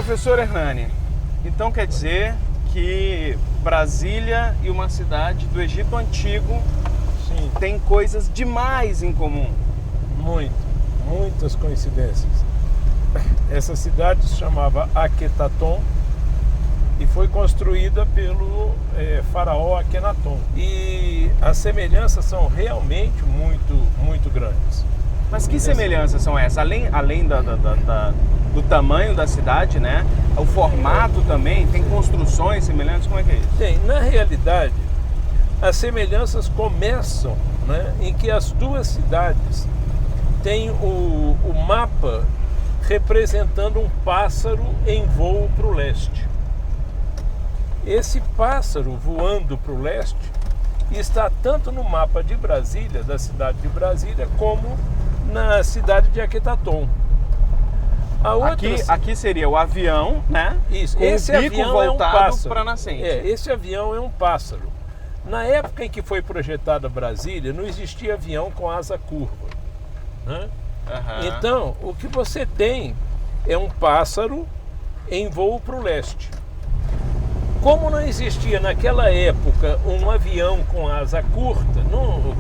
Professor Hernani, então quer dizer que Brasília e uma cidade do Egito Antigo Sim, têm coisas demais em comum. muitas coincidências. Essa cidade se chamava Akhetaton e foi construída pelo faraó Akhenaton. E as semelhanças são realmente muito grandes. Mas que semelhanças são essas? Além do tamanho da cidade, né? O formato também, tem construções semelhantes, como é que é isso? Tem, na realidade, as semelhanças começam, né, em que as duas cidades têm o mapa representando um pássaro em voo para o leste. Esse pássaro voando para o leste está tanto no mapa de Brasília, da cidade de Brasília, como na cidade de Akhetaton. Aqui seria o avião, né? Isso. Com Esse o bico avião voltado é um pássaro. para a nascente. Esse avião é um pássaro. Na época em que foi projetada Brasília, não existia avião com asa curva, né? Aham. Então, o que você tem é um pássaro em voo para o leste. Como não existia naquela época um avião com asa curta,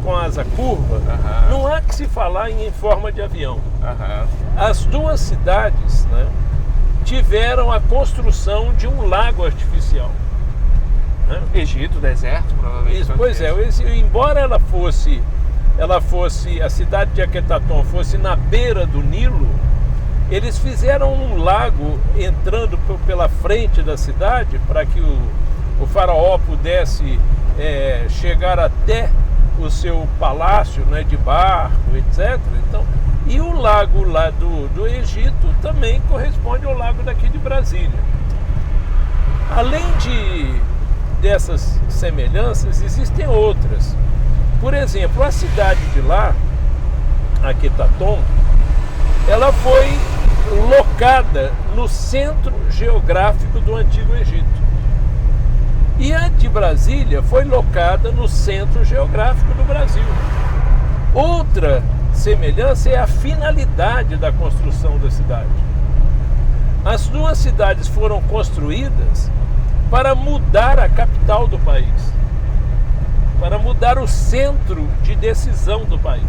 com asa curva, Aham. não há que se falar em forma de avião. Aham. As duas cidades, né, tiveram a construção de um lago artificial, né? Egito, deserto, provavelmente. Isso, pois é, embora ela fosse, a cidade de Akhetaton fosse na beira do Nilo, eles fizeram um lago entrando pela frente da cidade para que o faraó pudesse chegar até o seu palácio, né, de barco, etc. Então, e o lago lá do Egito também corresponde ao lago daqui de Brasília. Além dessas semelhanças, existem outras. Por exemplo, a cidade de lá, Akhetaton, ela foi locada no centro geográfico do Antigo Egito. E a de Brasília foi locada no centro geográfico do Brasil. Outra semelhança é a finalidade da construção da cidade. As duas cidades foram construídas para mudar a capital do país, para mudar o centro de decisão do país.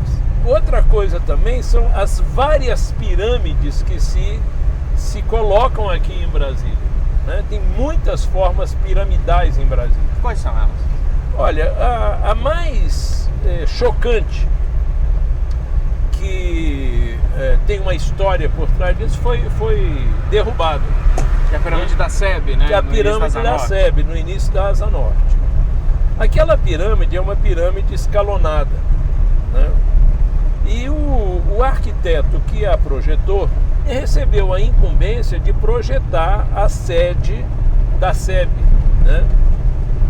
Outra coisa também são as várias pirâmides que se colocam aqui em Brasília, né? Tem muitas formas piramidais em Brasília. Quais são elas? Olha, a mais chocante, que tem uma história por trás disso, foi derrubada. Que é a pirâmide da Sebe, né? Que é a pirâmide da Sebe, no início da Asa Norte. Aquela pirâmide é uma pirâmide escalonada, né? E o arquiteto que a projetou recebeu a incumbência de projetar a sede da SEB, né?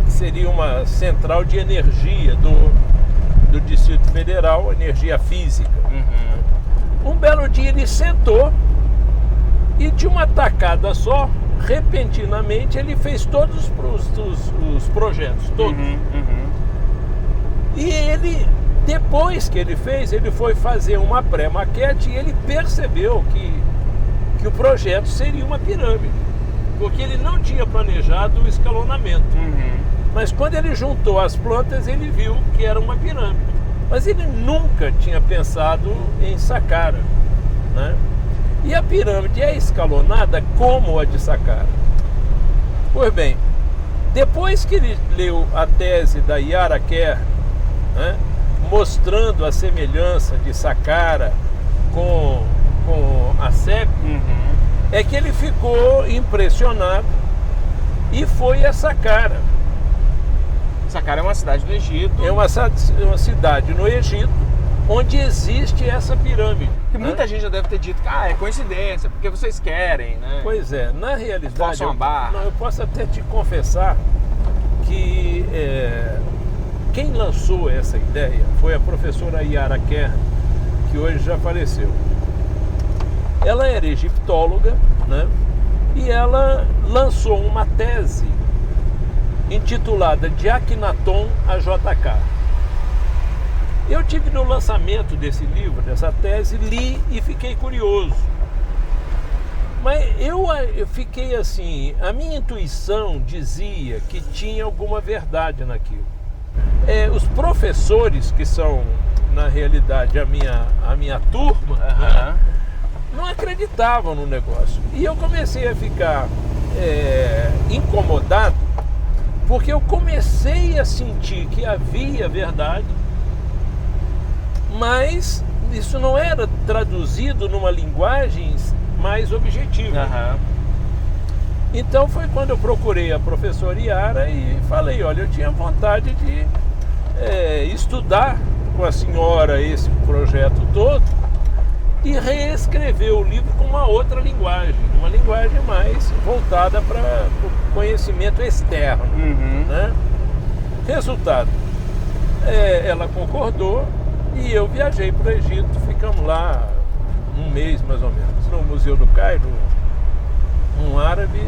Que seria uma central de energia do Distrito Federal, energia física. Uhum. Um belo dia ele sentou e de uma tacada só, repentinamente, ele fez todos os projetos, todos. Uhum. Uhum. E ele, depois que ele fez, ele foi fazer uma pré-maquete e ele percebeu que o projeto seria uma pirâmide, porque ele não tinha planejado o escalonamento. Uhum. Mas quando ele juntou as plantas, ele viu que era uma pirâmide. Mas ele nunca tinha pensado em Saqqara, né? E a pirâmide é escalonada como a de Saqqara. Pois bem, depois que ele leu a tese da Yara Kerr, né, mostrando a semelhança de Saqqara com a SEB, é que ele ficou impressionado e foi a Saqqara. Saqqara é uma cidade do Egito. É uma cidade no Egito onde existe essa pirâmide. Que muita gente já deve ter dito que é coincidência, porque vocês querem, né? Pois é, na realidade, Forçam a barra. eu posso até te confessar que quem lançou essa ideia foi a professora Yara Kerr, que hoje já faleceu. Ela era egiptóloga, né? E ela lançou uma tese intitulada De Akhenaton a JK. Eu tive no lançamento desse livro, dessa tese, li e fiquei curioso. Mas eu fiquei assim, a minha intuição dizia que tinha alguma verdade naquilo. Os professores, que são, na realidade, a minha turma, né, não acreditavam no negócio. E eu comecei a ficar incomodado, porque eu comecei a sentir que havia verdade, mas isso não era traduzido numa linguagem mais objetiva. Então foi quando eu procurei a professora Yara e falei, olha, eu tinha vontade de estudar com a senhora esse projeto todo e reescrever o livro com uma outra linguagem, uma linguagem mais voltada para o conhecimento externo. Né? Resultado, ela concordou e eu viajei para o Egito, ficamos lá um mês mais ou menos, no Museu do Cairo. Um árabe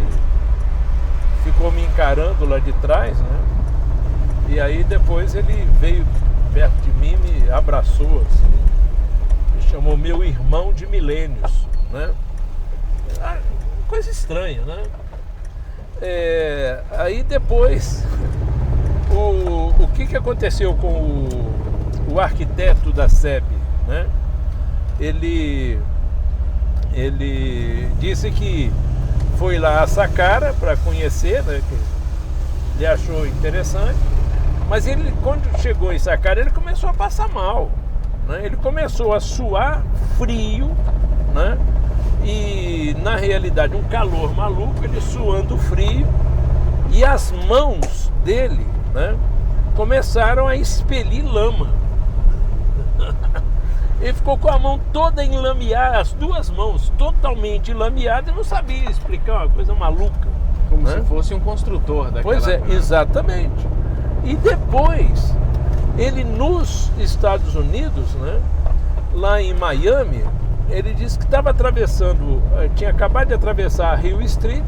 ficou me encarando lá de trás, né? E aí depois ele veio perto de mim, me abraçou, assim, me chamou meu irmão de milênios, né? Coisa estranha, né? Aí depois, o que aconteceu com o arquiteto da SEB, né? Ele disse que foi lá a Saqqara para conhecer, né, que ele achou interessante, mas ele, quando chegou em Saqqara, ele começou a passar mal, né? Ele começou a suar frio, né? E na realidade um calor maluco, ele suando frio, e as mãos dele, né, começaram a expelir lama. Ele ficou com a mão toda enlameada, as duas mãos totalmente enlameadas, e não sabia explicar, uma coisa maluca. Como se fosse um construtor daquela... Pois é, exatamente. E depois, ele nos Estados Unidos, né, lá em Miami, ele disse que estava atravessando, tinha acabado de atravessar a Rio Street,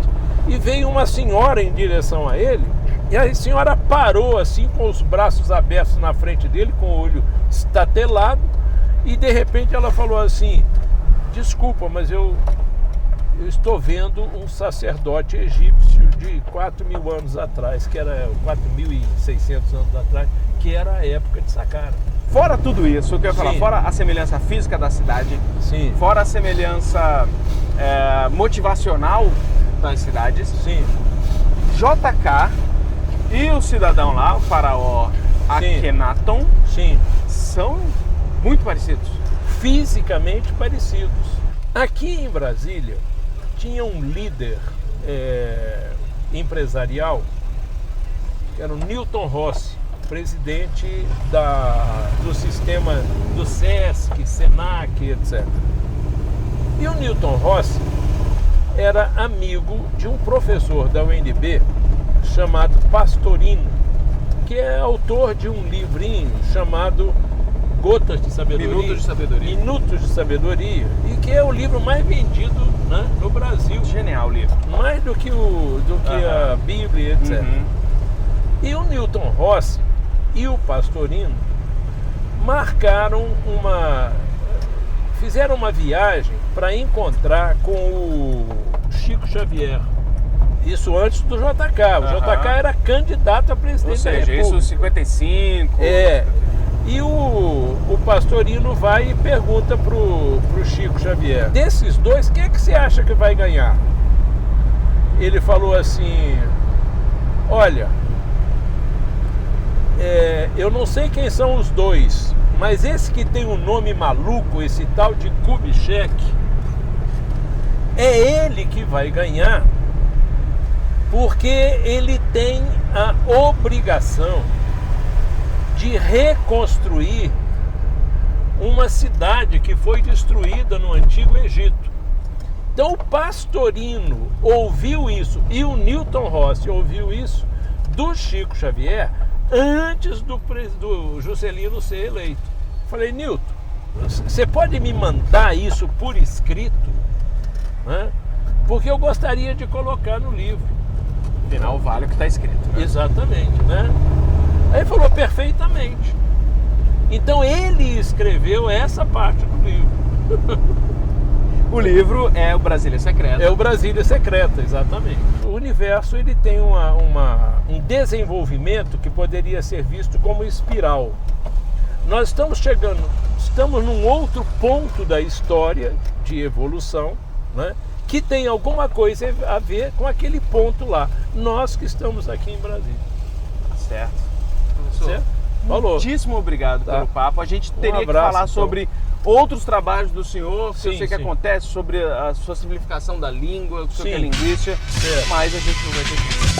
e veio uma senhora em direção a ele, e a senhora parou assim, com os braços abertos na frente dele, com o olho estatelado, e de repente ela falou assim, desculpa, mas eu estou vendo um sacerdote egípcio de 4.000 anos atrás, que era 4.600 anos atrás, que era a época de Saqqara. Fora tudo isso, o que eu ia falar, fora a semelhança física da cidade, fora a semelhança motivacional das cidades, JK e o cidadão lá, o faraó Akhenaton, são muito parecidos. Fisicamente parecidos. Aqui em Brasília tinha um líder empresarial, que era o Newton Rossi, presidente do sistema do SESC, SENAC, etc. E o Newton Rossi era amigo de um professor da UNB chamado Pastorino, que é autor de um livrinho chamado Gotas de Sabedoria, Minutos de Sabedoria, e que é o livro mais vendido, né, no Brasil. Genial o livro. Mais do que a Bíblia, etc. E o Newton Rossi e o Pastorino fizeram uma viagem para encontrar com o Chico Xavier. Isso antes do JK. O JK era candidato a presidente da República. Isso em 55. E o Pastorino vai e pergunta pro Chico Xavier, desses dois, quem é que você acha que vai ganhar? Ele falou assim, olha, eu não sei quem são os dois, mas esse que tem um nome maluco, esse tal de Kubitschek, é ele que vai ganhar, porque ele tem a obrigação de reconstruir uma cidade que foi destruída no Antigo Egito. Então o Pastorino ouviu isso e o Newton Rossi ouviu isso do Chico Xavier antes do Juscelino ser eleito. Falei, Newton, você pode me mandar isso por escrito? Né? Porque eu gostaria de colocar no livro. Afinal, vale o que está escrito. Né? Exatamente, né? Aí falou, perfeitamente. Então ele escreveu essa parte do livro. O livro é o Brasília Secreta. É o Brasília Secreta, exatamente. O universo ele tem um desenvolvimento que poderia ser visto como espiral. Nós estamos num outro ponto da história de evolução, né, que tem alguma coisa a ver com aquele ponto lá. Nós que estamos aqui em Brasília. Certo. Professor, Certo? Falou. muitíssimo obrigado Tá. pelo papo. A gente teria que abraço, falar então. sobre outros trabalhos do senhor, que eu Sim, sei que sim. acontece, sobre a sua simplificação da língua, o senhor que é Sim. linguista, Certo. mas a gente não vai ter tempo.